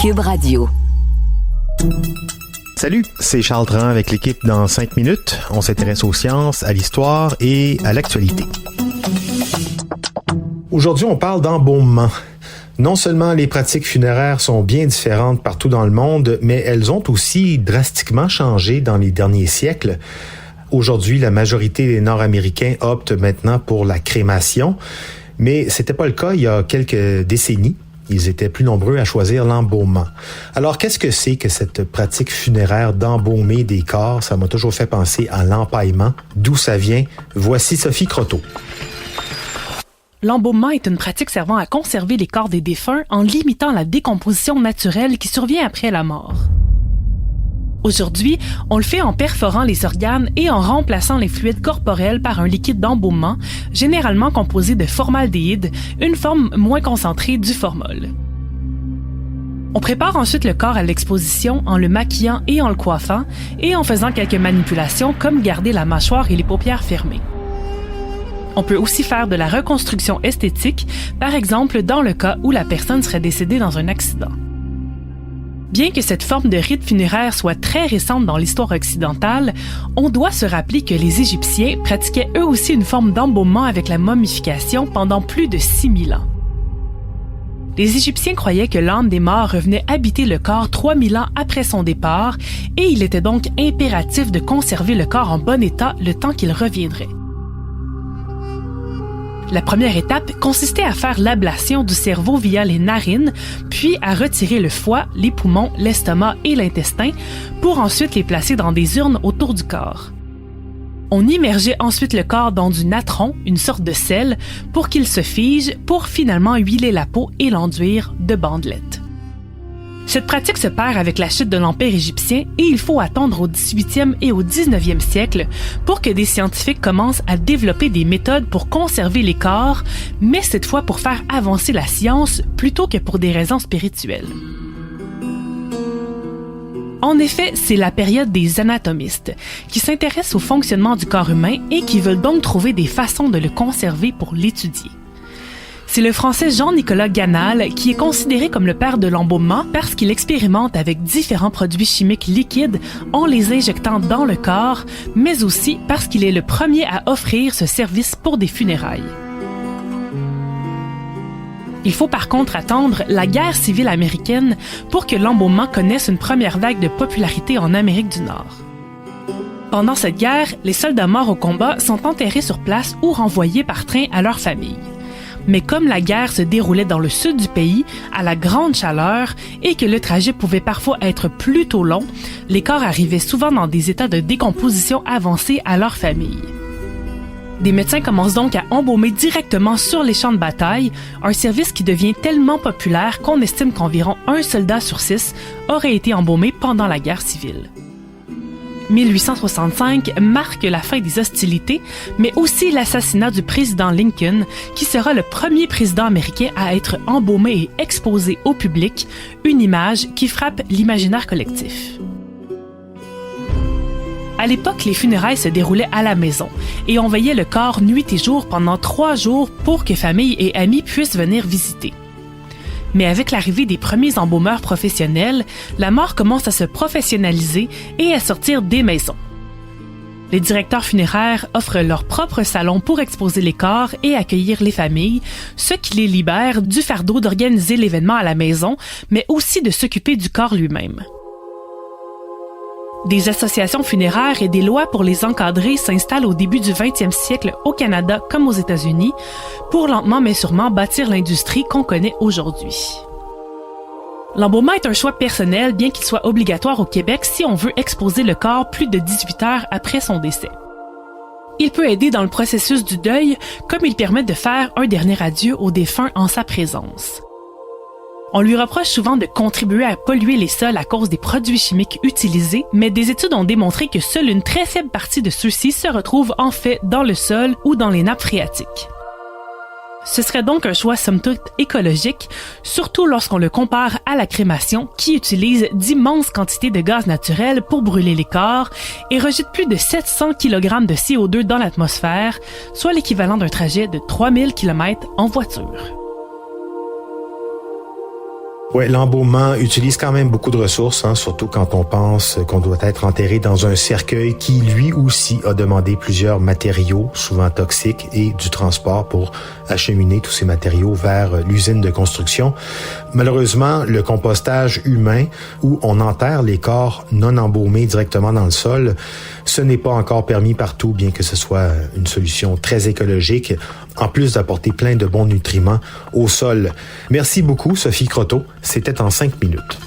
Cube Radio. Salut, c'est Charles Dran avec l'équipe dans 5 minutes. On s'intéresse aux sciences, à l'histoire et à l'actualité. Aujourd'hui, on parle d'embaumement. Non seulement les pratiques funéraires sont bien différentes partout dans le monde, mais elles ont aussi drastiquement changé dans les derniers siècles. Aujourd'hui, la majorité des Nord-Américains optent maintenant pour la crémation, mais c'était pas le cas il y a quelques décennies. Ils étaient plus nombreux à choisir l'embaumement. Alors, qu'est-ce que c'est que cette pratique funéraire d'embaumer des corps? Ça m'a toujours fait penser à l'empaillement. D'où ça vient? Voici Sophie Croteau. L'embaumement est une pratique servant à conserver les corps des défunts en limitant la décomposition naturelle qui survient après la mort. Aujourd'hui, on le fait en perforant les organes et en remplaçant les fluides corporels par un liquide d'embaumement, généralement composé de formaldéhyde, une forme moins concentrée du formol. On prépare ensuite le corps à l'exposition en le maquillant et en le coiffant, et en faisant quelques manipulations comme garder la mâchoire et les paupières fermées. On peut aussi faire de la reconstruction esthétique, par exemple dans le cas où la personne serait décédée dans un accident. Bien que cette forme de rite funéraire soit très récente dans l'histoire occidentale, on doit se rappeler que les Égyptiens pratiquaient eux aussi une forme d'embaumement avec la momification pendant plus de 6000 ans. Les Égyptiens croyaient que l'âme des morts revenait habiter le corps 3000 ans après son départ et il était donc impératif de conserver le corps en bon état le temps qu'il reviendrait. La première étape consistait à faire l'ablation du cerveau via les narines, puis à retirer le foie, les poumons, l'estomac et l'intestin pour ensuite les placer dans des urnes autour du corps. On immergeait ensuite le corps dans du natron, une sorte de sel, pour qu'il se fige pour finalement huiler la peau et l'enduire de bandelettes. Cette pratique se perd avec la chute de l'Empire égyptien et il faut attendre au 18e et au 19e siècle pour que des scientifiques commencent à développer des méthodes pour conserver les corps, mais cette fois pour faire avancer la science plutôt que pour des raisons spirituelles. En effet, c'est la période des anatomistes, qui s'intéressent au fonctionnement du corps humain et qui veulent donc trouver des façons de le conserver pour l'étudier. C'est le Français Jean-Nicolas Ganal qui est considéré comme le père de l'embaumement parce qu'il expérimente avec différents produits chimiques liquides en les injectant dans le corps, mais aussi parce qu'il est le premier à offrir ce service pour des funérailles. Il faut par contre attendre la guerre civile américaine pour que l'embaumement connaisse une première vague de popularité en Amérique du Nord. Pendant cette guerre, les soldats morts au combat sont enterrés sur place ou renvoyés par train à leur famille. Mais comme la guerre se déroulait dans le sud du pays, à la grande chaleur, et que le trajet pouvait parfois être plutôt long, les corps arrivaient souvent dans des états de décomposition avancés à leur famille. Des médecins commencent donc à embaumer directement sur les champs de bataille, un service qui devient tellement populaire qu'on estime qu'environ 1 soldat sur 6 aurait été embaumé pendant la guerre civile. 1865 marque la fin des hostilités, mais aussi l'assassinat du président Lincoln, qui sera le premier président américain à être embaumé et exposé au public, une image qui frappe l'imaginaire collectif. À l'époque, les funérailles se déroulaient à la maison et on veillait le corps nuit et jour pendant 3 jours pour que famille et amis puissent venir visiter. Mais avec l'arrivée des premiers embaumeurs professionnels, la mort commence à se professionnaliser et à sortir des maisons. Les directeurs funéraires offrent leur propre salon pour exposer les corps et accueillir les familles, ce qui les libère du fardeau d'organiser l'événement à la maison, mais aussi de s'occuper du corps lui-même. Des associations funéraires et des lois pour les encadrer s'installent au début du 20e siècle au Canada comme aux États-Unis pour lentement mais sûrement bâtir l'industrie qu'on connaît aujourd'hui. L'embaumement est un choix personnel, bien qu'il soit obligatoire au Québec si on veut exposer le corps plus de 18 heures après son décès. Il peut aider dans le processus du deuil, comme il permet de faire un dernier adieu au défunt en sa présence. On lui reproche souvent de contribuer à polluer les sols à cause des produits chimiques utilisés, mais des études ont démontré que seule une très faible partie de ceux-ci se retrouve en fait dans le sol ou dans les nappes phréatiques. Ce serait donc un choix somme toute écologique, surtout lorsqu'on le compare à la crémation qui utilise d'immenses quantités de gaz naturel pour brûler les corps et rejette plus de 700 kg de CO2 dans l'atmosphère, soit l'équivalent d'un trajet de 3000 km en voiture. Ouais, l'embaumement utilise quand même beaucoup de ressources, surtout quand on pense qu'on doit être enterré dans un cercueil qui, lui aussi, a demandé plusieurs matériaux, souvent toxiques, et du transport pour acheminer tous ces matériaux vers l'usine de construction. Malheureusement, le compostage humain, où on enterre les corps non embaumés directement dans le sol, ce n'est pas encore permis partout, bien que ce soit une solution très écologique, en plus d'apporter plein de bons nutriments au sol. Merci beaucoup, Sophie Croteau. C'était en 5 minutes.